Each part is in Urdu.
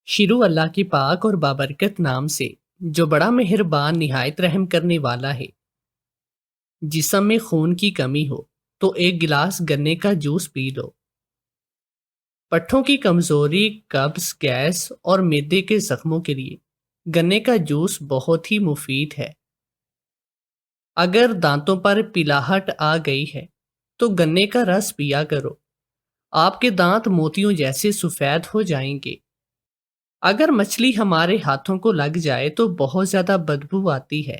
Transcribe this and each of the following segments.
شروع اللہ کے پاک اور بابرکت نام سے جو بڑا مہربان نہایت رحم کرنے والا ہے۔ جسم میں خون کی کمی ہو تو ایک گلاس گنے کا جوس پی لو۔ پٹھوں کی کمزوری، قبض، گیس اور معدے کے زخموں کے لیے گنے کا جوس بہت ہی مفید ہے۔ اگر دانتوں پر پلاہٹ آ گئی ہے تو گنے کا رس پیا کرو، آپ کے دانت موتیوں جیسے سفید ہو جائیں گے۔ اگر مچھلی ہمارے ہاتھوں کو لگ جائے تو بہت زیادہ بدبو آتی ہے۔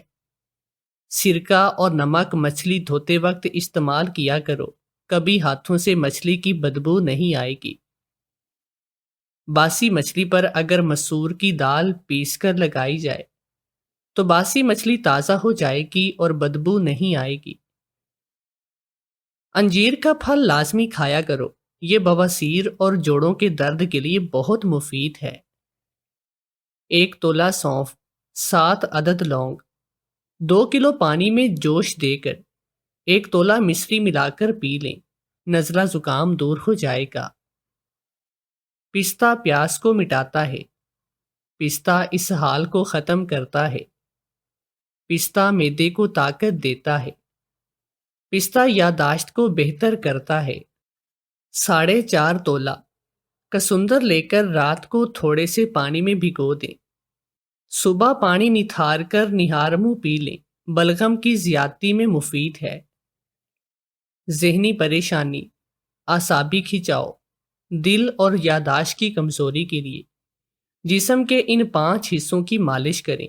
سرکہ اور نمک مچھلی دھوتے وقت استعمال کیا کرو، کبھی ہاتھوں سے مچھلی کی بدبو نہیں آئے گی۔ باسی مچھلی پر اگر مسور کی دال پیس کر لگائی جائے تو باسی مچھلی تازہ ہو جائے گی اور بدبو نہیں آئے گی۔ انجیر کا پھل لازمی کھایا کرو، یہ بواسیر اور جوڑوں کے درد کے لیے بہت مفید ہے۔ 1 تولہ سونف، 7 عدد لونگ، 2 کلو پانی میں جوش دے کر 1 تولہ مصری ملا کر پی لیں، نزلہ زکام دور ہو جائے گا۔ پستہ پیاس کو مٹاتا ہے، پستہ اسہال کو ختم کرتا ہے، پستہ معدے کو طاقت دیتا ہے، پستہ یادداشت کو بہتر کرتا ہے۔ 4.5 تولہ کسندر لے کر رات کو تھوڑے سے پانی میں بھگو دیں، صبح پانی نتھار کر نہار منہ پی لیں، بلغم کی زیادتی میں مفید ہے۔ ذہنی پریشانی، اعصابی کھنچاؤ، دل اور یادداشت کی کمزوری کے لیے جسم کے ان 5 حصوں کی مالش کریں۔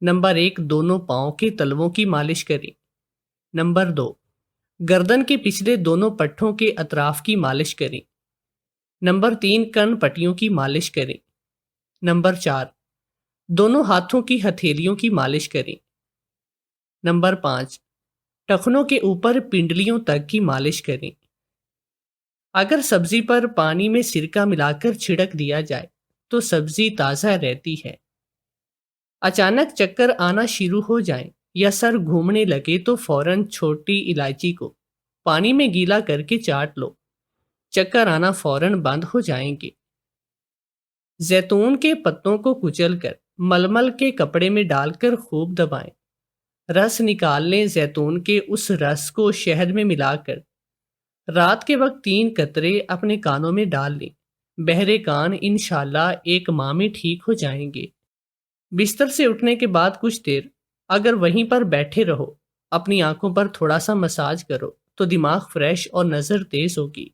نمبر 1، دونوں پاؤں کے تلووں کی مالش کریں۔ نمبر 2، گردن کے پچھلے دونوں پٹھوں کے اطراف کی مالش کریں۔ نمبر 3، کن پٹیوں کی مالش کریں۔ نمبر 4، دونوں ہاتھوں کی ہتھیلیوں کی مالش کریں۔ نمبر 5، ٹخنوں کے اوپر پنڈلیوں تک کی مالش کریں۔ اگر سبزی پر پانی میں سرکہ ملا کر چھڑک دیا جائے تو سبزی تازہ رہتی ہے۔ اچانک چکر آنا شروع ہو جائیں یا سر گھومنے لگے تو فوراً چھوٹی الائچی کو پانی میں گیلا کر کے چاٹ لو، چکر آنا فوراً بند ہو جائیں گے۔ زیتون کے پتوں کو کچل کر ململ کے کپڑے میں ڈال کر خوب دبائیں، رس نکال لیں۔ زیتون کے اس رس کو شہد میں ملا کر رات کے وقت 3 قطرے اپنے کانوں میں ڈال لیں، بہرے کان انشاءاللہ 1 ماہ میں ٹھیک ہو جائیں گے۔ بستر سے اٹھنے کے بعد کچھ دیر اگر وہیں پر بیٹھے رہو، اپنی آنکھوں پر تھوڑا سا مساج کرو تو دماغ فریش اور نظر تیز ہوگی۔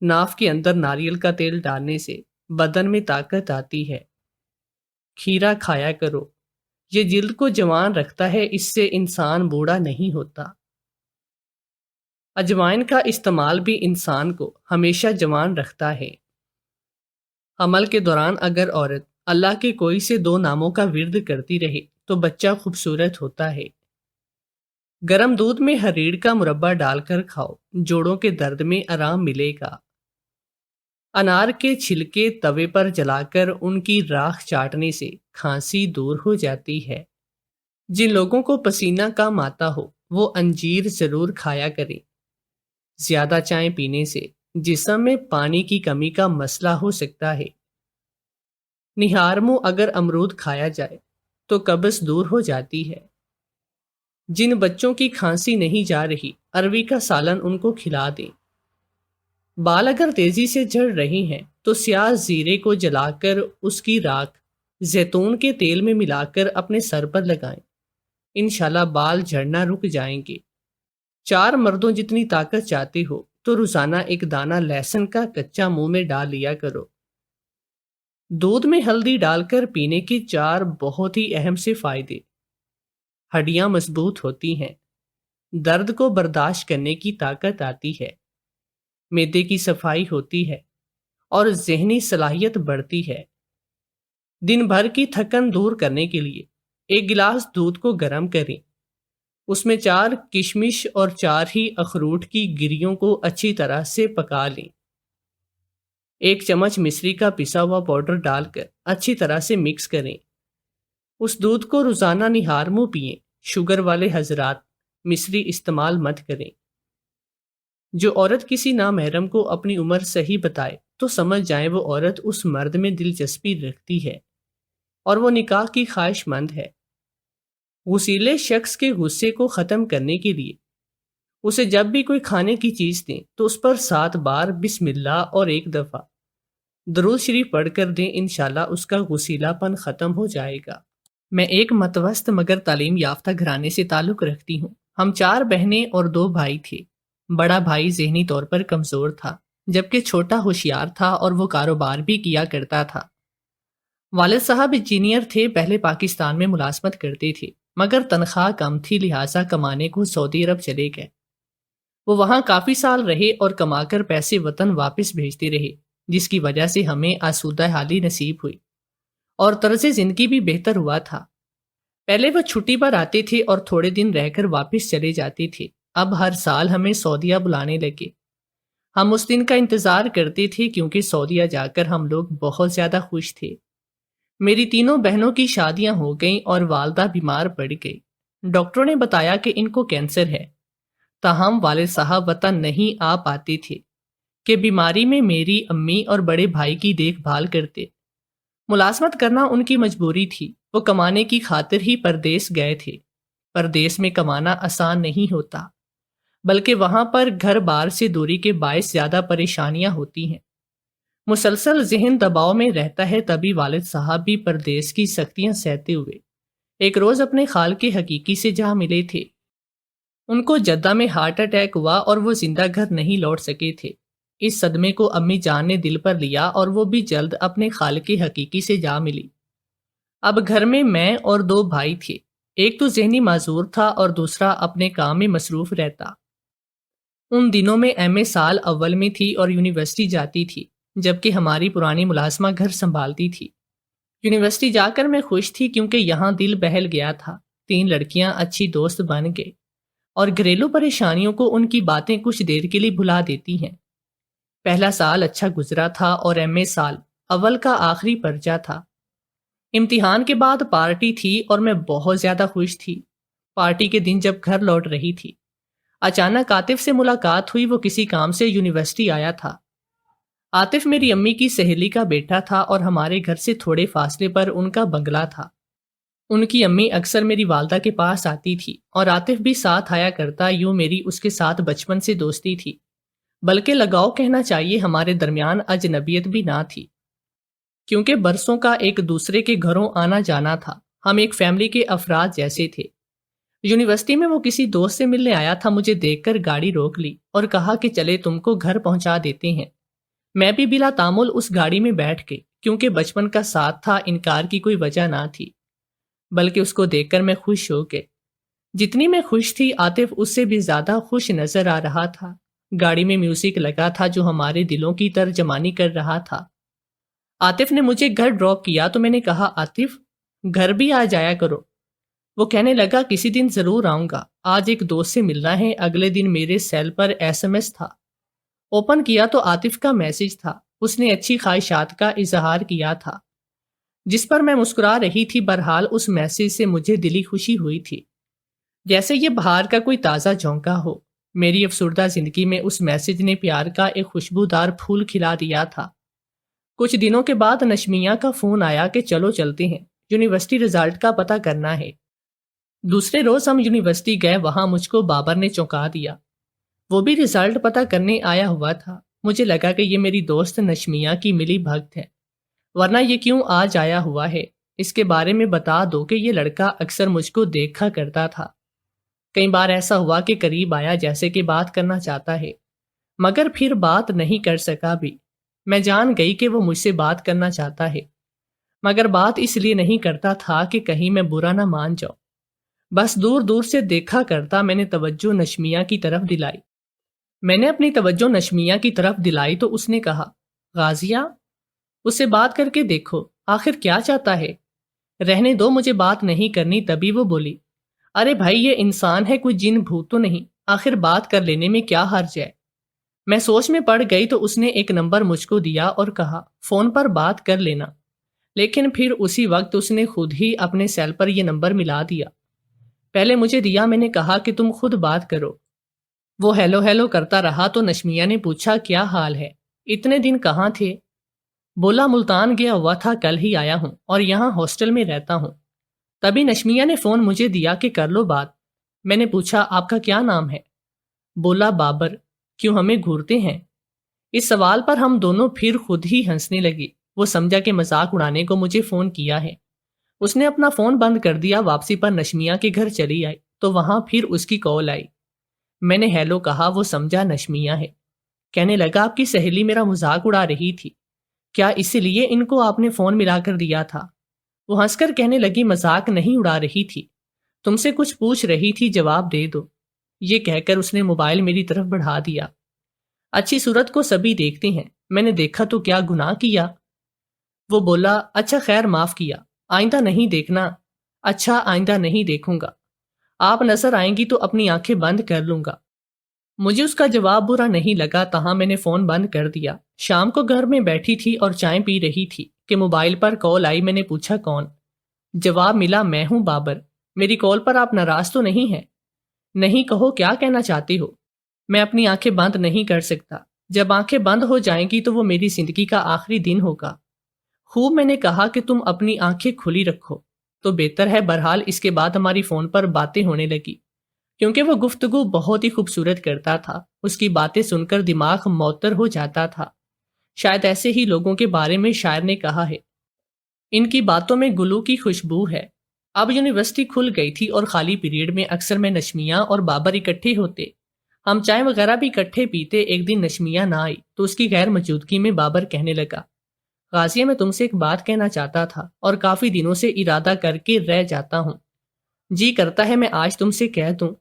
ناف کے اندر ناریل کا تیل ڈالنے سے بدن میں طاقت آتی ہے۔ کھیرا کھایا کرو، یہ جلد کو جوان رکھتا ہے، اس سے انسان بوڑھا نہیں ہوتا۔ اجوائن کا استعمال بھی انسان کو ہمیشہ جوان رکھتا ہے۔ حمل کے دوران اگر عورت اللہ کے کوئی سے 2 ناموں کا ورد کرتی رہے تو بچہ خوبصورت ہوتا ہے۔ گرم دودھ میں ہریڑ کا مربع ڈال کر کھاؤ، جوڑوں کے درد میں آرام ملے گا۔ انار کے چھلکے توے پر جلا کر ان کی راکھ چاٹنے سے کھانسی دور ہو جاتی ہے۔ جن لوگوں کو پسینہ کم آتا ہو وہ انجیر ضرور کھایا کریں۔ زیادہ چائے پینے سے جسم میں پانی کی کمی کا مسئلہ ہو سکتا ہے۔ نہار منہ اگر امرود کھایا جائے تو قبض دور ہو جاتی ہے۔ جن بچوں کی کھانسی نہیں جا رہی، اروی کا سالن ان کو کھلا دیں۔ بال اگر تیزی سے جھڑ رہے ہیں تو سیاہ زیرے کو جلا کر اس کی راکھ زیتون کے تیل میں ملا کر اپنے سر پر لگائیں، انشاءاللہ بال جھڑنا رک جائیں گے۔ 4 مردوں جتنی طاقت چاہتے ہو تو روزانہ 1 دانہ لہسن کا کچا منہ میں ڈال لیا کرو۔ دودھ میں ہلدی ڈال کر پینے کے 4 بہت ہی اہم سے فائدے۔ ہڈیاں مضبوط ہوتی ہیں، درد کو برداشت کرنے کی طاقت آتی ہے، معدے کی صفائی ہوتی ہے اور ذہنی صلاحیت بڑھتی ہے۔ دن بھر کی تھکن دور کرنے کے لیے 1 گلاس دودھ کو گرم کریں، اس میں 4 کشمش اور 4 ہی اخروٹ کی گریوں کو اچھی طرح سے پکا لیں۔ 1 چمچ مصری کا پسا ہوا پاؤڈر ڈال کر اچھی طرح سے مکس کریں۔ اس دودھ کو روزانہ نہار منہ پئیں۔ شوگر والے حضرات مصری استعمال مت کریں۔ جو عورت کسی نامحرم کو اپنی عمر صحیح بتائے تو سمجھ جائیں وہ عورت اس مرد میں دلچسپی رکھتی ہے اور وہ نکاح کی خواہش مند ہے۔ غسیلے شخص کے غصے کو ختم کرنے کے لیے اسے جب بھی کوئی کھانے کی چیز دیں تو اس پر 7 بار بسم اللہ اور 1 دفعہ درود شریف پڑھ کر دیں، انشاءاللہ اس کا غسیلہ پن ختم ہو جائے گا۔ میں ایک متوسط مگر تعلیم یافتہ گھرانے سے تعلق رکھتی ہوں۔ ہم 4 بہنیں اور 2 بھائی تھے۔ بڑا بھائی ذہنی طور پر کمزور تھا جبکہ چھوٹا ہوشیار تھا اور وہ کاروبار بھی کیا کرتا تھا۔ والد صاحب انجینئر تھے، پہلے پاکستان میں ملازمت کرتے تھے مگر تنخواہ کم تھی، لہٰذا کمانے کو سعودی عرب چلے گئے۔ وہ وہاں کافی سال رہے اور کما کر پیسے وطن واپس بھیجتے رہے، جس کی وجہ سے ہمیں آسودہ حالی نصیب ہوئی اور طرز زندگی بھی بہتر ہوا تھا۔ پہلے وہ چھٹی پر آتے تھے اور تھوڑے دن رہ کر واپس چلے جاتے تھے، اب ہر سال ہمیں سعودیہ بلانے لگے۔ ہم اس دن کا انتظار کرتے تھے کیونکہ سعودیہ جا کر ہم لوگ بہت زیادہ خوش تھے۔ میری تینوں بہنوں کی شادیاں ہو گئیں اور والدہ بیمار پڑ گئی۔ ڈاکٹروں نے بتایا کہ ان کو کینسر ہے، تاہم والد صاحب وطن نہیں آ پاتے تھے کہ بیماری میں میری امی اور بڑے بھائی کی دیکھ بھال کرتے۔ ملازمت کرنا ان کی مجبوری تھی، وہ کمانے کی خاطر ہی پردیس گئے تھے۔ پردیس میں کمانا آسان نہیں ہوتا، بلکہ وہاں پر گھر بار سے دوری کے باعث زیادہ پریشانیاں ہوتی ہیں۔ مسلسل ذہن دباؤ میں رہتا ہے، تبھی والد صاحب بھی پردیس کی سختیاں سہتے ہوئے ایک روز اپنے خال کے حقیقی سے جا ملے تھے۔ ان کو جدہ میں ہارٹ اٹیک ہوا اور وہ زندہ گھر نہیں لوٹ سکے تھے۔ اس صدمے کو امی جان نے دل پر لیا اور وہ بھی جلد اپنے خال کے حقیقی سے جا ملی۔ اب گھر میں اور 2 بھائی تھے، ایک تو ذہنی معذور تھا اور دوسرا اپنے کام میں مصروف رہتا۔ ان دنوں میں ایم اے سال اول میں تھی اور یونیورسٹی جاتی تھی، جبکہ ہماری پرانی ملازمہ گھر سنبھالتی تھی۔ یونیورسٹی جا کر میں خوش تھی کیونکہ یہاں دل بہل گیا تھا، 3 لڑکیاں اچھی دوست بن گئے اور گھریلو پریشانیوں کو ان کی باتیں کچھ دیر کے لیے بھلا دیتی ہیں۔ پہلا سال اچھا گزرا تھا اور ایم اے سال اول کا آخری پرچہ تھا۔ امتحان کے بعد پارٹی تھی اور میں بہت زیادہ خوش تھی۔ پارٹی کے دن جب گھر لوٹ رہی تھی، اچانک عاطف سے ملاقات ہوئی۔ وہ کسی کام سے یونیورسٹی آیا تھا۔ عاطف میری امی کی سہیلی کا بیٹا تھا اور ہمارے گھر سے تھوڑے فاصلے پر ان کا بنگلہ تھا۔ ان کی امی اکثر میری والدہ کے پاس آتی تھی اور عاطف بھی ساتھ آیا کرتا، یوں میری اس کے ساتھ بچپن سے دوستی تھی، بلکہ لگاؤ کہنا چاہیے، ہمارے درمیان اجنبیت بھی نہ تھی کیونکہ برسوں کا ایک دوسرے کے گھروں آنا جانا تھا۔ ہم ایک فیملی کے افراد جیسے تھے۔ یونیورسٹی میں وہ کسی دوست سے ملنے آیا تھا، مجھے دیکھ کر گاڑی روک لی اور کہا کہ چلے تم کو گھر پہنچا دیتے ہیں۔ میں بھی بلا تعامل اس گاڑی میں بیٹھ گئی کیونکہ بچپن کا ساتھ تھا، انکار کی کوئی وجہ نہ تھی، بلکہ اس کو دیکھ کر میں خوش ہو گئی۔ جتنی میں خوش تھی، عاطف اس سے بھی زیادہ خوش نظر آ رہا تھا۔ گاڑی میں میوزک لگا تھا جو ہمارے دلوں کی ترجمانی کر رہا تھا۔ عاطف نے مجھے گھر ڈراپ کیا تو میں نے کہا، عاطف گھر بھی آ جایا کرو۔ وہ کہنے لگا، کسی دن ضرور آؤں گا، آج ایک دوست سے ملنا ہے۔ اگلے دن میرے سیل پر ایس ایم ایس تھا، اوپن کیا تو عاطف کا میسج تھا۔ اس نے اچھی خواہشات کا اظہار کیا تھا جس پر میں مسکرا رہی تھی۔ بہرحال اس میسج سے مجھے دلی خوشی ہوئی تھی، جیسے یہ بہار کا کوئی تازہ جھونکا ہو۔ میری افسردہ زندگی میں اس میسج نے پیار کا ایک خوشبودار پھول کھلا دیا تھا۔ کچھ دنوں کے بعد نشمیہ کا فون آیا کہ چلو چلتے ہیں، یونیورسٹی رزلٹ کا پتہ کرنا ہے۔ دوسرے روز ہم یونیورسٹی گئے، وہاں مجھ کو بابر نے چونکا دیا۔ وہ بھی رزلٹ پتہ کرنے آیا ہوا تھا۔ مجھے لگا کہ یہ میری دوست نشمیہ کی ملی بھگت ہے، ورنہ یہ کیوں آج آیا ہوا ہے۔ اس کے بارے میں بتا دو کہ یہ لڑکا اکثر مجھ کو دیکھا کرتا تھا۔ کئی بار ایسا ہوا کہ قریب آیا جیسے کہ بات کرنا چاہتا ہے، مگر پھر بات نہیں کر سکا بھی۔ میں جان گئی کہ وہ مجھ سے بات کرنا چاہتا ہے، مگر بات اس لیے نہیں کرتا تھا کہ کہیں میں برا نہ مان جاؤں۔ بس دور دور سے دیکھا کرتا۔ میں نے توجہ نشمیہ کی طرف دلائی۔ میں نے اپنی توجہ نشمیہ کی طرف دلائی تو اس نے کہا، غازیہ اس سے بات کر کے دیکھو، آخر کیا چاہتا ہے۔ رہنے دو، مجھے بات نہیں کرنی۔ تبھی وہ بولی، ارے بھائی یہ انسان ہے، کوئی جن بھوت تو نہیں، آخر بات کر لینے میں کیا حرج ہے۔ میں سوچ میں پڑ گئی تو اس نے ایک نمبر مجھ کو دیا اور کہا، فون پر بات کر لینا۔ لیکن پھر اسی وقت اس نے خود ہی اپنے سیل پر یہ نمبر ملا دیا۔ پہلے مجھے دیا، میں نے کہا کہ تم خود بات کرو۔ وہ ہیلو ہیلو کرتا رہا تو نشمیہ نے پوچھا، کیا حال ہے؟ اتنے دن کہاں تھے؟ بولا ملتان گیا ہوا تھا، کل ہی آیا ہوں اور یہاں ہاسٹل میں رہتا ہوں۔ تبھی نشمیہ نے فون مجھے دیا کہ کر لو بات۔ میں نے پوچھا آپ کا کیا نام ہے؟ بولا بابر۔ کیوں ہمیں گھورتے ہیں؟ اس سوال پر ہم دونوں پھر خود ہی ہنسنے لگے۔ وہ سمجھا کہ مذاق اڑانے کو مجھے فون کیا ہے۔ اس نے اپنا فون بند کر دیا۔ واپسی پر نشمیہ کے گھر چلی آئی تو وہاں پھر اس کی کال آئی۔ میں نے ہیلو کہا، وہ سمجھا نشمیہ ہے۔ کہنے لگا آپ کی سہیلی میرا مذاق اڑا رہی تھی، کیا اسی لیے ان کو آپ نے فون ملا کر دیا تھا؟ وہ ہنس کر کہنے لگی مذاق نہیں اڑا رہی تھی، تم سے کچھ پوچھ رہی تھی، جواب دے دو۔ یہ کہہ کر اس نے موبائل میری طرف بڑھا دیا۔ اچھی صورت کو سبھی دیکھتے ہیں، میں نے دیکھا تو کیا گناہ کیا؟ وہ بولا اچھا خیر معاف کیا، آئندہ نہیں دیکھنا۔ اچھا آئندہ نہیں دیکھوں گا، آپ نظر آئیں گی تو اپنی آنکھیں بند کر لوں گا۔ مجھے اس کا جواب برا نہیں لگا، تاہم میں نے فون بند کر دیا۔ شام کو گھر میں بیٹھی تھی اور چائے پی رہی تھی کہ موبائل پر کال آئی۔ میں نے پوچھا کون؟ جواب ملا میں ہوں بابر۔ میری کال پر آپ ناراض تو نہیں ہیں؟ نہیں، کہو کیا کہنا چاہتی ہو؟ میں اپنی آنکھیں بند نہیں کر سکتا، جب آنکھیں بند ہو جائیں گی تو وہ میری زندگی کا آخری دن ہوگا۔ خوب، میں نے کہا کہ تم اپنی آنکھیں کھلی رکھو تو بہتر ہے۔ بہرحال اس کے بعد ہماری فون پر باتیں ہونے لگی، کیونکہ وہ گفتگو بہت ہی خوبصورت کرتا تھا۔ اس کی باتیں سن کر دماغ معطر ہو جاتا تھا۔ شاید ایسے ہی لوگوں کے بارے میں شاعر نے کہا ہے، ان کی باتوں میں گلو کی خوشبو ہے۔ اب یونیورسٹی کھل گئی تھی اور خالی پیریڈ میں اکثر میں نشمیہ اور بابر اکٹھے ہوتے، ہم چائے وغیرہ بھی اکٹھے پیتے۔ ایک دن نشمیہ نہ آئی تو اس کی غیر موجودگی میں بابر کہنے لگا، غازیہ میں تم سے ایک بات کہنا چاہتا تھا اور کافی دنوں سے ارادہ کر کے رہ جاتا ہوں، جی کرتا ہے میں آج تم سے کہہ دوں۔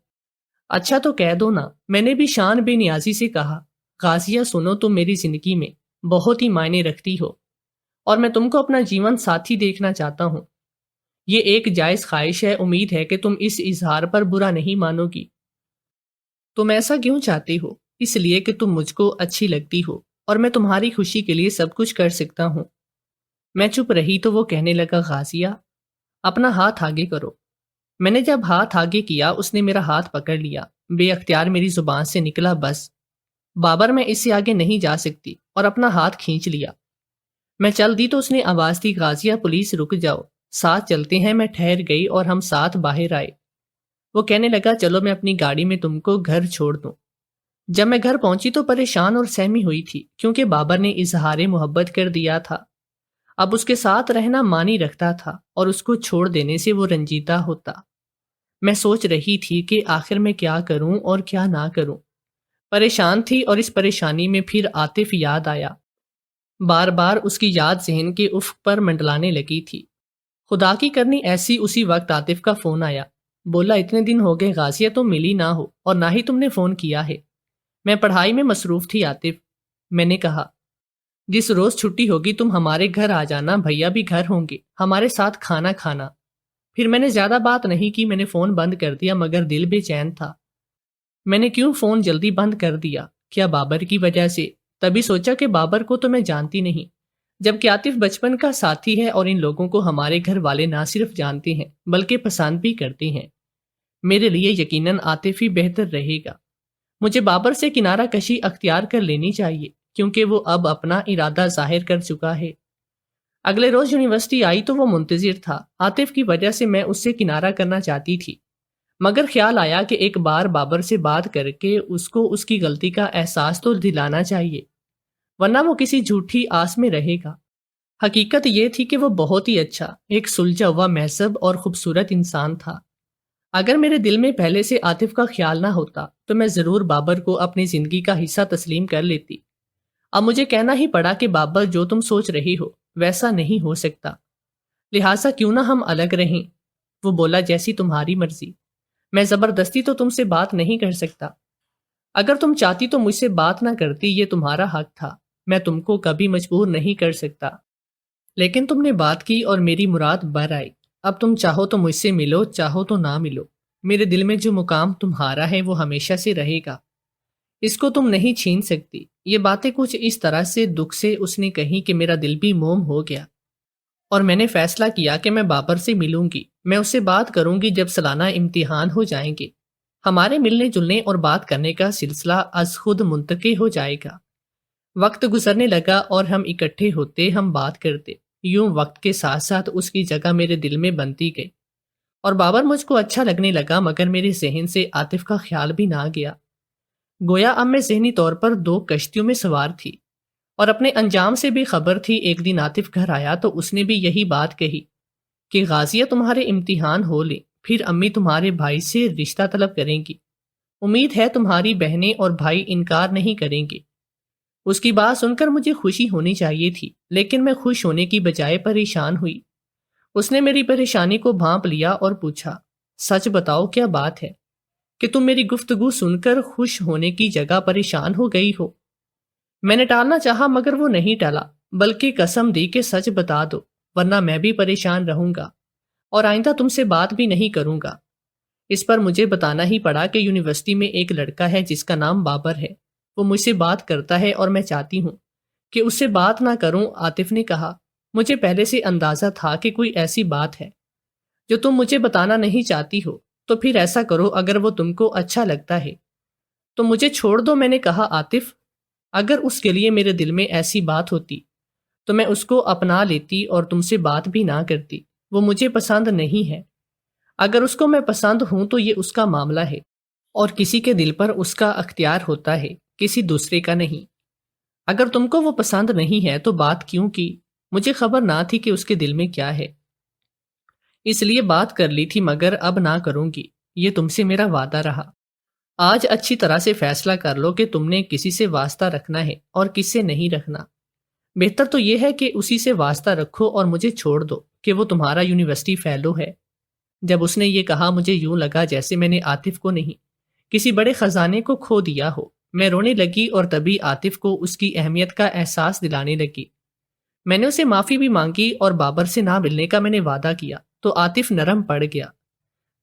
اچھا تو کہہ دو نا، میں نے بھی شان بے نیازی سے کہا۔ غازیہ سنو، تم میری زندگی میں بہت ہی معنی رکھتی ہو اور میں تم کو اپنا جیون ساتھی دیکھنا چاہتا ہوں۔ یہ ایک جائز خواہش ہے، امید ہے کہ تم اس اظہار پر برا نہیں مانو گی۔ تم ایسا کیوں چاہتی ہو؟ اس لیے کہ تم مجھ کو اچھی لگتی ہو اور میں تمہاری خوشی کے لیے سب کچھ کر سکتا ہوں۔ میں چپ رہی تو وہ کہنے لگا، غازیہ اپنا ہاتھ آگے کرو۔ میں نے جب ہاتھ آگے کیا اس نے میرا ہاتھ پکڑ لیا۔ بے اختیار میری زبان سے نکلا، بس بابر میں اس سے آگے نہیں جا سکتی، اور اپنا ہاتھ کھینچ لیا۔ میں چل دی تو اس نے آواز دی، غازیہ پولیس رک جاؤ، ساتھ چلتے ہیں۔ میں ٹھہر گئی اور ہم ساتھ باہر آئے۔ وہ کہنے لگا چلو میں اپنی گاڑی میں تم کو گھر چھوڑ دوں۔ جب میں گھر پہنچی تو پریشان اور سہمی ہوئی تھی، کیونکہ بابر نے اظہار محبت کر دیا تھا۔ اب اس کے ساتھ رہنا معنی رکھتا تھا اور اس کو چھوڑ دینے سے وہ رنجیدہ ہوتا۔ میں سوچ رہی تھی کہ آخر میں کیا کروں اور کیا نہ کروں۔ پریشان تھی اور اس پریشانی میں پھر عاطف یاد آیا۔ بار بار اس کی یاد ذہن کے افق پر منڈلانے لگی تھی۔ خدا کی کرنی ایسی اسی وقت عاطف کا فون آیا۔ بولا اتنے دن ہو گئے غازیہ تم ملی نہ ہو اور نہ ہی تم نے فون کیا ہے۔ میں پڑھائی میں مصروف تھی عاطف۔ میں نے کہا جس روز چھٹی ہوگی تم ہمارے گھر آ جانا، بھیا بھی گھر ہوں گے، ہمارے ساتھ کھانا کھانا۔ پھر میں نے زیادہ بات نہیں کی، میں نے فون بند کر دیا، مگر دل بے چین تھا۔ میں نے کیوں فون جلدی بند کر دیا؟ کیا بابر کی وجہ سے؟ تبھی سوچا کہ بابر کو تو میں جانتی نہیں، جبکہ عاطف بچپن کا ساتھی ہے اور ان لوگوں کو ہمارے گھر والے نہ صرف جانتے ہیں بلکہ پسند بھی کرتے ہیں۔ میرے لیے یقیناً عاطف ہی بہتر رہے گا۔ مجھے بابر سے کنارہ کشی اختیار کر لینی چاہیے، کیونکہ وہ اب اپنا ارادہ ظاہر کر چکا ہے۔ اگلے روز یونیورسٹی آئی تو وہ منتظر تھا۔ عاطف کی وجہ سے میں اس سے کنارہ کرنا چاہتی تھی، مگر خیال آیا کہ ایک بار بابر سے بات کر کے اس کو اس کی غلطی کا احساس تو دلانا چاہیے، ورنہ وہ کسی جھوٹی آس میں رہے گا۔ حقیقت یہ تھی کہ وہ بہت ہی اچھا، ایک سلجھا ہوا مہذب اور خوبصورت انسان تھا۔ اگر میرے دل میں پہلے سے عاطف کا خیال نہ ہوتا تو میں ضرور بابر کو اپنی زندگی کا حصہ تسلیم کر لیتی۔ اب مجھے کہنا ہی پڑا کہ بابر جو تم سوچ رہی ہو ویسا نہیں ہو سکتا، لہٰذا کیوں نہ ہم الگ رہیں۔ وہ بولا جیسی تمہاری مرضی، میں زبردستی تو تم سے بات نہیں کر سکتا۔ اگر تم چاہتی تو مجھ سے بات نہ کرتی، یہ تمہارا حق تھا، میں تم کو کبھی مجبور نہیں کر سکتا۔ لیکن تم نے بات کی اور میری مراد بر آئی۔ اب تم چاہو تو مجھ سے ملو، چاہو تو نہ ملو، میرے دل میں جو مقام تمہارا ہے وہ ہمیشہ سے رہے گا، اس کو تم نہیں چھین سکتی۔ یہ باتیں کچھ اس طرح سے دکھ سے اس نے کہی کہ میرا دل بھی موم ہو گیا، اور میں نے فیصلہ کیا کہ میں بابر سے ملوں گی۔ میں اس سے بات کروں گی جب سالانہ امتحان ہو جائیں گے، ہمارے ملنے جلنے اور بات کرنے کا سلسلہ از خود منتقل ہو جائے گا۔ وقت گزرنے لگا اور ہم اکٹھے ہوتے، ہم بات کرتے، یوں وقت کے ساتھ ساتھ اس کی جگہ میرے دل میں بنتی گئی، اور بابر مجھ کو اچھا لگنے لگا، مگر میرے ذہن سے عاطف کا خیال بھی نہ گیا۔ گویا اب میں ذہنی طور پر دو کشتیوں میں سوار تھی، اور اپنے انجام سے بھی خبر تھی۔ ایک دن عاطف گھر آیا تو اس نے بھی یہی بات کہی کہ غازیہ تمہارے امتحان ہو لیں، پھر امی تمہارے بھائی سے رشتہ طلب کریں گی، امید ہے تمہاری بہنیں اور بھائی انکار نہیں کریں گے۔ اس کی بات سن کر مجھے خوشی ہونی چاہیے تھی، لیکن میں خوش ہونے کی بجائے پریشان ہوئی۔ اس نے میری پریشانی کو بھانپ لیا اور پوچھا، سچ بتاؤ کیا بات ہے کہ تم میری گفتگو سن کر خوش ہونے کی جگہ پریشان ہو گئی ہو؟ میں نے ٹالنا چاہا مگر وہ نہیں ٹالا، بلکہ قسم دی کہ سچ بتا دو ورنہ میں بھی پریشان رہوں گا اور آئندہ تم سے بات بھی نہیں کروں گا۔ اس پر مجھے بتانا ہی پڑا کہ یونیورسٹی میں ایک لڑکا ہے جس کا نام بابر ہے، وہ مجھ سے بات کرتا ہے اور میں چاہتی ہوں کہ اس سے بات نہ کروں۔ عاطف نے کہا، مجھے پہلے سے اندازہ تھا کہ کوئی ایسی بات ہے جو تم مجھے بتانا نہیں چاہتی ہو، تو پھر ایسا کرو، اگر وہ تم کو اچھا لگتا ہے تو مجھے چھوڑ دو۔ میں نے کہا، عاطف، اگر اس کے لیے میرے دل میں ایسی بات ہوتی تو میں اس کو اپنا لیتی اور تم سے بات بھی نہ کرتی۔ وہ مجھے پسند نہیں ہے، اگر اس کو میں پسند ہوں تو یہ اس کا معاملہ ہے، اور کسی کے دل پر اس کا اختیار ہوتا ہے، کسی دوسرے کا نہیں۔ اگر تم کو وہ پسند نہیں ہے تو بات کیوں کی؟ مجھے خبر نہ تھی کہ اس کے دل میں کیا ہے، اس لیے بات کر لی تھی، مگر اب نہ کروں گی، یہ تم سے میرا وعدہ رہا۔ آج اچھی طرح سے فیصلہ کر لو کہ تم نے کسی سے واسطہ رکھنا ہے اور کس سے نہیں رکھنا۔ بہتر تو یہ ہے کہ اسی سے واسطہ رکھو اور مجھے چھوڑ دو کہ وہ تمہارا یونیورسٹی فیلو ہے۔ جب اس نے یہ کہا مجھے یوں لگا جیسے میں نے عاطف کو نہیں، کسی بڑے خزانے کو کھو دیا ہو۔ میں رونے لگی اور تبھی عاطف کو اس کی اہمیت کا احساس دلانے لگی۔ میں نے اسے معافی بھی مانگی اور بابر سے نہ ملنے کا میں نے وعدہ کیا تو عاطف نرم پڑ گیا۔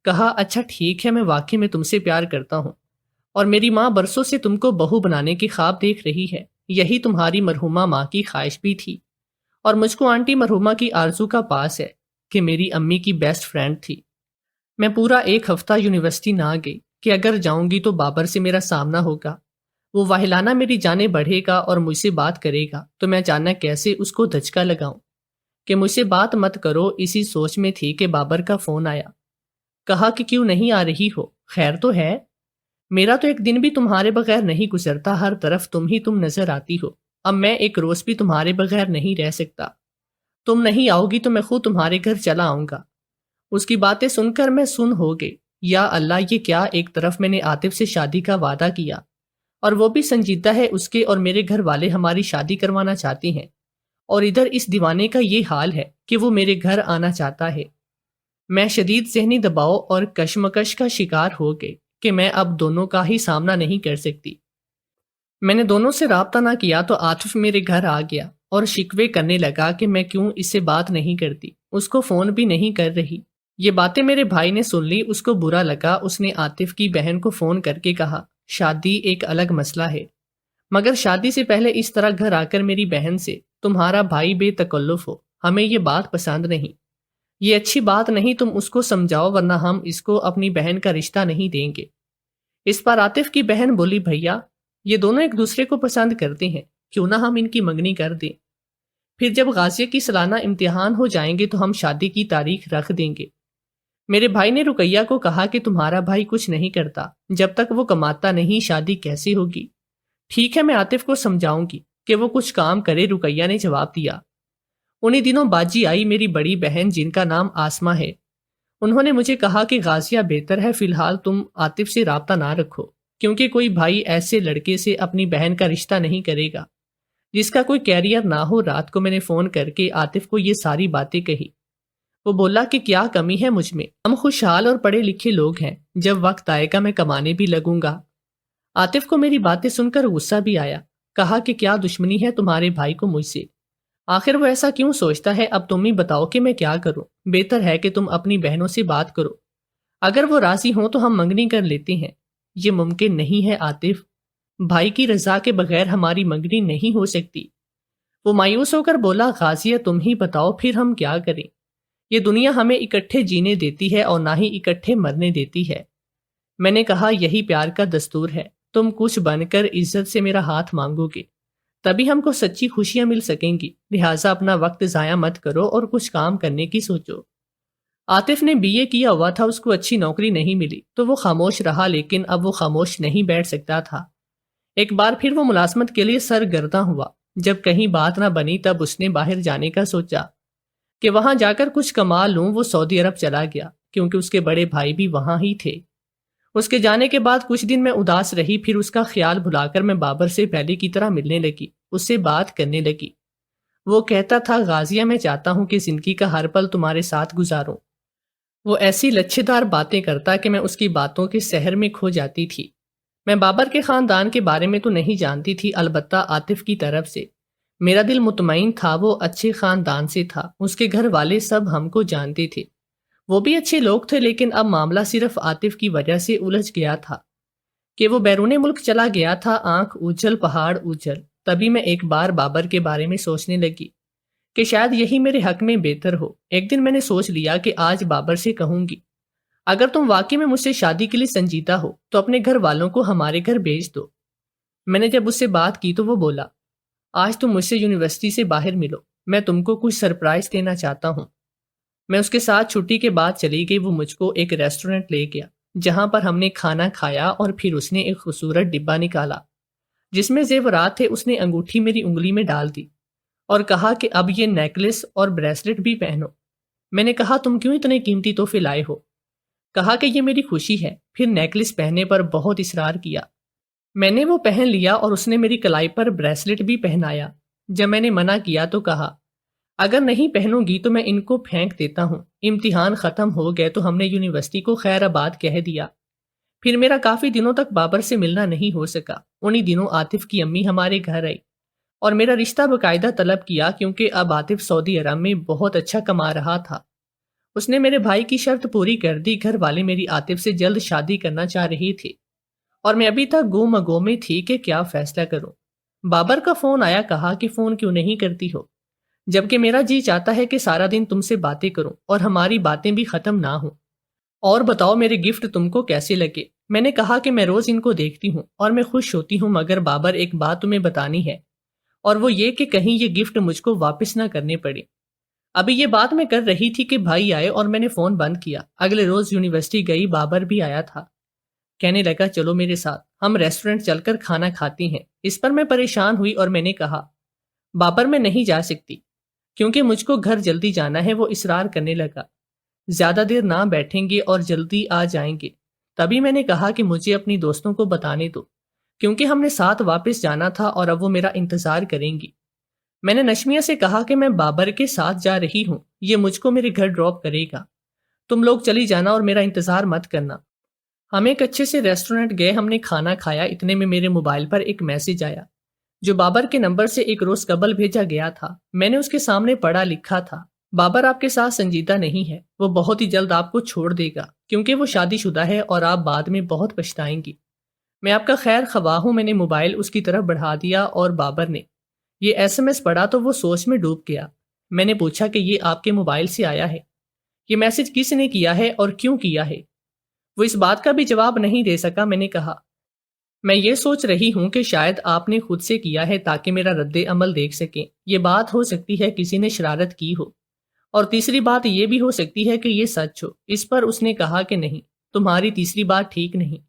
کہا، اچھا ٹھیک ہے، میں واقعی میں تم سے پیار کرتا ہوں، اور میری ماں برسوں سے تم کو بہو بنانے کی خواب دیکھ رہی ہے۔ یہی تمہاری مرحومہ ماں کی خواہش بھی تھی، اور مجھ کو آنٹی مرحومہ کی آرزو کا پاس ہے کہ میری امی کی بیسٹ فرینڈ تھی۔ میں پورا ایک ہفتہ یونیورسٹی نہ گئی کہ اگر جاؤں گی تو بابر سے میرا سامنا ہوگا، وہ واہلانہ میری جانب بڑھے گا اور مجھ سے بات کرے گا، تو میں جاننا کیسے اس کو دھچکا لگاؤں کہ مجھ سے بات مت کرو۔ اسی سوچ میں تھی کہ بابر کا فون آیا۔ کہا کہ کیوں نہیں آ رہی ہو، خیر تو ہے؟ میرا تو ایک دن بھی تمہارے بغیر نہیں گزرتا، ہر طرف تم ہی تم نظر آتی ہو۔ اب میں ایک روز بھی تمہارے بغیر نہیں رہ سکتا، تم نہیں آؤ گی تو میں خود تمہارے گھر چلا آؤں گا۔ اس کی باتیں سن کر میں سن ہو گئی۔ یا اللہ، یہ کیا! ایک طرف میں نے عاطف سے شادی کا وعدہ کیا اور وہ بھی سنجیدہ ہے اس کے، اور میرے گھر والے ہماری شادی کروانا چاہتے ہیں، اور ادھر اس دیوانے کا یہ حال ہے کہ وہ میرے گھر آنا چاہتا ہے۔ میں شدید ذہنی دباؤ اور کشمکش کا شکار ہو گئی کہ میں اب دونوں کا ہی سامنا نہیں کر سکتی۔ میں نے دونوں سے رابطہ نہ کیا تو عاطف میرے گھر آ گیا اور شکوے کرنے لگا کہ میں کیوں اس سے بات نہیں کرتی، اس کو فون بھی نہیں کر رہی۔ یہ باتیں میرے بھائی نے سن لی، اس کو برا لگا۔ اس نے عاطف کی بہن کو فون کر کے کہا، شادی ایک الگ مسئلہ ہے، مگر شادی سے پہلے اس طرح گھر آ کر میری بہن سے تمہارا بھائی بے تکلف ہو، ہمیں یہ بات پسند نہیں، یہ اچھی بات نہیں، تم اس کو سمجھاؤ ورنہ ہم اس کو اپنی بہن کا رشتہ نہیں دیں گے۔ اس پر عاطف کی بہن بولی، بھیا یہ دونوں ایک دوسرے کو پسند کرتے ہیں، کیوں نہ ہم ان کی منگنی کر دیں، پھر جب غازیہ کی سالانہ امتحان ہو جائیں گے تو ہم شادی کی تاریخ رکھ دیں گے۔ میرے بھائی نے رقیہ کو کہا کہ تمہارا بھائی کچھ نہیں کرتا، جب تک وہ کماتا نہیں شادی کیسے ہوگی؟ ٹھیک ہے، میں عاطف کو سمجھاؤں گی کہ وہ کچھ کام کرے، رقیہ نے جواب دیا۔ انہی دنوں باجی آئی، میری بڑی بہن جن کا نام آسمہ ہے۔ انہوں نے مجھے کہا کہ غازیہ بہتر ہے فی الحال تم عاطف سے رابطہ نہ رکھو، کیونکہ کوئی بھائی ایسے لڑکے سے اپنی بہن کا رشتہ نہیں کرے گا جس کا کوئی کیریئر نہ ہو۔ رات کو میں نے فون کر کے عاطف کو یہ ساری باتیں کہی۔ وہ بولا کہ کیا کمی ہے مجھ میں، ہم خوشحال اور پڑھے لکھے لوگ ہیں، جب وقت آئے گا میں کمانے بھی لگوں گا۔ عاطف کو میری باتیں سن کر غصہ بھی آیا، کہا کہ کیا دشمنی ہے تمہارے بھائی کو مجھ سے؟ آخر وہ ایسا کیوں سوچتا ہے؟ اب تم ہی بتاؤ کہ میں کیا کروں؟ بہتر ہے کہ تم اپنی بہنوں سے بات کرو، اگر وہ راضی ہوں تو ہم منگنی کر لیتے ہیں۔ یہ ممکن نہیں ہے عاطف، بھائی کی رضا کے بغیر ہماری منگنی نہیں ہو سکتی۔ وہ مایوس ہو کر بولا، غازیہ تم ہی بتاؤ پھر ہم کیا کریں؟ یہ دنیا ہمیں اکٹھے جینے دیتی ہے اور نہ ہی اکٹھے مرنے دیتی ہے۔ میں نے کہا، یہی پیار کا دستور ہے، تم کچھ بن کر عزت سے میرا ہاتھ مانگو گے، تبھی ہم کو سچی خوشیاں مل سکیں گی، لہٰذا اپنا وقت ضائع مت کرو اور کچھ کام کرنے کی سوچو۔ عاطف نے بی اے کیا ہوا تھا، اس کو اچھی نوکری نہیں ملی تو وہ خاموش رہا، لیکن اب وہ خاموش نہیں بیٹھ سکتا تھا۔ ایک بار پھر وہ ملازمت کے لیے سرگرداں ہوا۔ جب کہیں بات نہ بنی تب اس نے باہر جانے کا سوچا کہ وہاں جا کر کچھ کما لوں۔ وہ سعودی عرب چلا گیا کیونکہ اس کے بڑے بھائی بھی وہاں ہی تھے۔ اس کے جانے کے بعد کچھ دن میں اداس رہی، پھر اس کا خیال بھلا کر میں بابر سے پہلے کی طرح ملنے لگی، اس سے بات کرنے لگی۔ وہ کہتا تھا، غازیہ میں چاہتا ہوں کہ زندگی کا ہر پل تمہارے ساتھ گزاروں۔ وہ ایسی لچھےدار باتیں کرتا کہ میں اس کی باتوں کے سحر میں کھو جاتی تھی۔ میں بابر کے خاندان کے بارے میں تو نہیں جانتی تھی، البتہ عاطف کی طرف سے میرا دل مطمئن تھا، وہ اچھے خاندان سے تھا، اس کے گھر والے سب ہم کو جانتے تھے، وہ بھی اچھے لوگ تھے، لیکن اب معاملہ صرف عاطف کی وجہ سے الجھ گیا تھا کہ وہ بیرون ملک چلا گیا تھا۔ آنکھ اوجھل پہاڑ اوجھل۔ تبھی میں ایک بار بابر کے بارے میں سوچنے لگی کہ شاید یہی میرے حق میں بہتر ہو۔ ایک دن میں نے سوچ لیا کہ آج بابر سے کہوں گی، اگر تم واقعی میں مجھ سے شادی کے لیے سنجیدہ ہو تو اپنے گھر والوں کو ہمارے گھر بھیج دو۔ میں نے جب اس سے بات کی تو وہ بولا، آج تم مجھ سے یونیورسٹی سے باہر ملو، میں تم کو کچھ سرپرائز دینا چاہتا ہوں۔ میں اس کے ساتھ چھٹی کے بعد چلی گئی۔ وہ مجھ کو ایک ریسٹورنٹ لے گیا جہاں پر ہم نے کھانا کھایا، اور پھر اس نے ایک خوبصورت ڈبہ نکالا جس میں زیورات تھے۔ اس نے انگوٹھی میری انگلی میں ڈال دی اور کہا کہ اب یہ نیکلس اور بریسلٹ بھی پہنو۔ میں نے کہا، تم کیوں اتنے قیمتی تحفے لائے ہو؟ کہا کہ یہ میری خوشی ہے۔ پھر نیکلس پہننے پر بہت اصرار کیا۔ میں نے وہ پہن لیا اور اس نے میری کلائی پر بریسلٹ بھی پہنایا۔ جب میں نے منع کیا تو کہا، اگر نہیں پہنوں گی تو میں ان کو پھینک دیتا ہوں۔ امتحان ختم ہو گئے تو ہم نے یونیورسٹی کو خیر آباد کہہ دیا۔ پھر میرا کافی دنوں تک بابر سے ملنا نہیں ہو سکا۔ انہی دنوں عاطف کی امی ہمارے گھر آئی اور میرا رشتہ باقاعدہ طلب کیا، کیونکہ اب عاطف سعودی عرب میں بہت اچھا کما رہا تھا۔ اس نے میرے بھائی کی شرط پوری کر دی۔ گھر والے میری عاطف سے جلد شادی کرنا چاہ رہی تھے اور میں ابھی تک گو مگو میں تھی کہ کیا فیصلہ کروں۔ بابر کا فون آیا، کہا کہ فون کیوں نہیں کرتی ہو، جبکہ میرا جی چاہتا ہے کہ سارا دن تم سے باتیں کروں اور ہماری باتیں بھی ختم نہ ہوں۔ اور بتاؤ میرے گفٹ تم کو کیسے لگے؟ میں نے کہا کہ میں روز ان کو دیکھتی ہوں اور میں خوش ہوتی ہوں، مگر بابر ایک بات تمہیں بتانی ہے، اور وہ یہ کہ کہیں یہ گفٹ مجھ کو واپس نہ کرنے پڑے۔ ابھی یہ بات میں کر رہی تھی کہ بھائی آئے اور میں نے فون بند کیا۔ اگلے روز یونیورسٹی گئی، بابر بھی آیا تھا۔ کہنے لگا، چلو میرے ساتھ، ہم ریسٹورنٹ چل کر کھانا کھاتی ہیں۔ اس پر میں پریشان ہوئی اور میں نے کہا، بابر میں نہیں جا سکتی کیونکہ مجھ کو گھر جلدی جانا ہے۔ وہ اصرار کرنے لگا، زیادہ دیر نہ بیٹھیں گے اور جلدی آ جائیں گے۔ تبھی میں نے کہا کہ مجھے اپنی دوستوں کو بتانے دو، کیونکہ ہم نے ساتھ واپس جانا تھا اور اب وہ میرا انتظار کریں گی۔ میں نے نشمیہ سے کہا کہ میں بابر کے ساتھ جا رہی ہوں، یہ مجھ کو میرے گھر ڈراپ کرے گا، تم لوگ چلی جانا اور میرا انتظار مت کرنا۔ ہم ایک اچھے سے ریسٹورنٹ گئے، ہم نے کھانا کھایا۔ اتنے میں میرے موبائل پر ایک میسج آیا جو بابر کے نمبر سے ایک روز قبل بھیجا گیا تھا۔ میں نے اس کے سامنے پڑھا لکھا تھا، بابر آپ کے ساتھ سنجیدہ نہیں ہے، وہ بہت ہی جلد آپ کو چھوڑ دے گا کیونکہ وہ شادی شدہ ہے اور آپ بعد میں بہت پچھتائیں گی۔ میں آپ کا خیر خواہ ہوں۔ میں نے موبائل اس کی طرف بڑھا دیا اور بابر نے یہ ایس ایم ایس پڑھا تو وہ سوچ میں ڈوب گیا۔ میں نے پوچھا کہ یہ آپ کے موبائل سے آیا ہے، یہ میسج کس نے کیا ہے اور کیوں کیا ہے؟ وہ اس بات کا بھی جواب نہیں دے سکا۔ میں نے کہا، میں یہ سوچ رہی ہوں کہ شاید آپ نے خود سے کیا ہے تاکہ میرا رد عمل دیکھ سکیں۔ یہ بات ہو سکتی ہے کسی نے شرارت کی ہو، اور تیسری بات یہ بھی ہو سکتی ہے کہ یہ سچ ہو۔ اس پر اس نے کہا کہ نہیں، تمہاری تیسری بات ٹھیک نہیں۔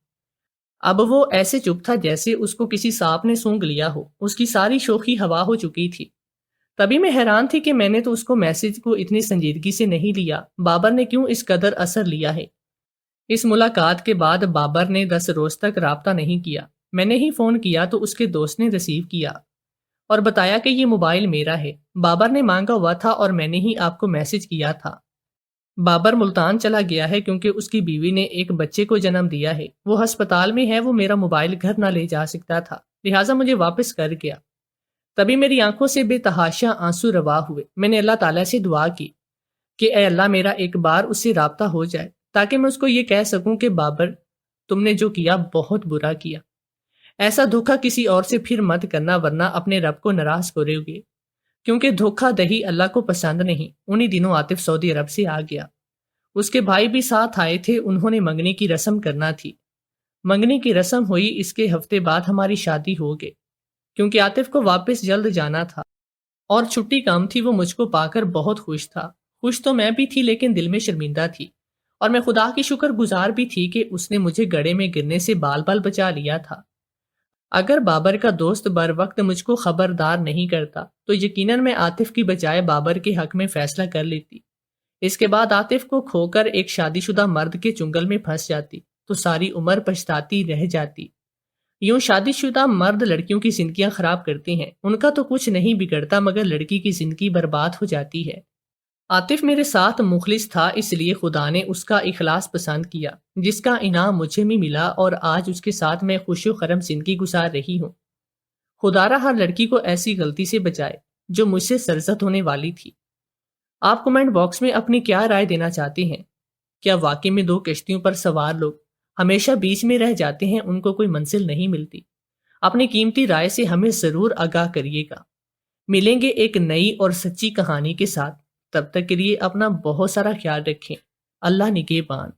اب وہ ایسے چپ تھا جیسے اس کو کسی سانپ نے سونگھ لیا ہو، اس کی ساری شوخی ہوا ہو چکی تھی۔ تبھی میں حیران تھی کہ میں نے تو اس کو میسج کو اتنی سنجیدگی سے نہیں لیا، بابر نے کیوں اس قدر اثر لیا ہے؟ اس ملاقات کے بعد بابر نے 10 روز تک رابطہ نہیں کیا۔ میں نے ہی فون کیا تو اس کے دوست نے ریسیو کیا اور بتایا کہ یہ موبائل میرا ہے، بابر نے مانگا ہوا تھا اور میں نے ہی آپ کو میسج کیا تھا۔ بابر ملتان چلا گیا ہے کیونکہ اس کی بیوی نے ایک بچے کو جنم دیا ہے، وہ ہسپتال میں ہے، وہ میرا موبائل گھر نہ لے جا سکتا تھا، لہٰذا مجھے واپس کر گیا۔ تبھی میری آنکھوں سے بے تحاشا آنسو روا ہوئے۔ میں نے اللہ تعالیٰ سے دعا کی کہ اے اللہ، میرا ایک بار اس سے رابطہ ہو جائے تاکہ میں اس کو یہ کہہ سکوں کہ بابر، تم نے جو کیا بہت برا کیا، ایسا دھوکہ کسی اور سے پھر مت کرنا ورنہ اپنے رب کو ناراض کرو گے، کیونکہ دھوکہ دہی اللہ کو پسند نہیں۔ انہی دنوں عاطف سعودی عرب سے آ گیا، اس کے بھائی بھی ساتھ آئے تھے، انہوں نے منگنی کی رسم کرنا تھی۔ منگنی کی رسم ہوئی، اس کے ہفتے بعد ہماری شادی ہو گئی، کیونکہ عاطف کو واپس جلد جانا تھا اور چھٹی کم تھی۔ وہ مجھ کو پا کر بہت خوش تھا۔ خوش تو میں بھی تھی لیکن دل میں شرمندہ تھی، اور میں خدا کی شکر گزار بھی تھی کہ اس نے مجھے گڑھے میں گرنے سے بال بال بچا لیا تھا۔ اگر بابر کا دوست بر وقت مجھ کو خبردار نہیں کرتا تو یقیناً میں عاطف کی بجائے بابر کے حق میں فیصلہ کر لیتی۔ اس کے بعد عاطف کو کھو کر ایک شادی شدہ مرد کے چنگل میں پھنس جاتی تو ساری عمر پچھتاتی رہ جاتی۔ یوں شادی شدہ مرد لڑکیوں کی زندگیاں خراب کرتے ہیں، ان کا تو کچھ نہیں بگڑتا مگر لڑکی کی زندگی برباد ہو جاتی ہے۔ عاطف میرے ساتھ مخلص تھا، اس لیے خدا نے اس کا اخلاص پسند کیا، جس کا انعام مجھے بھی ملا، اور آج اس کے ساتھ میں خوش و خرم زندگی گزار رہی ہوں۔ خدا را ہر لڑکی کو ایسی غلطی سے بچائے جو مجھ سے سرزد ہونے والی تھی۔ آپ کمنٹ باکس میں اپنی کیا رائے دینا چاہتے ہیں؟ کیا واقعی میں دو کشتیوں پر سوار لوگ ہمیشہ بیچ میں رہ جاتے ہیں، ان کو کوئی منزل نہیں ملتی؟ اپنی قیمتی رائے سے ہمیں ضرور آگاہ کریے گا۔ ملیں گے ایک نئی اور سچی کہانی کے ساتھ، تب تک کے لیے اپنا بہت سارا خیال رکھیں۔ اللہ نگہبان۔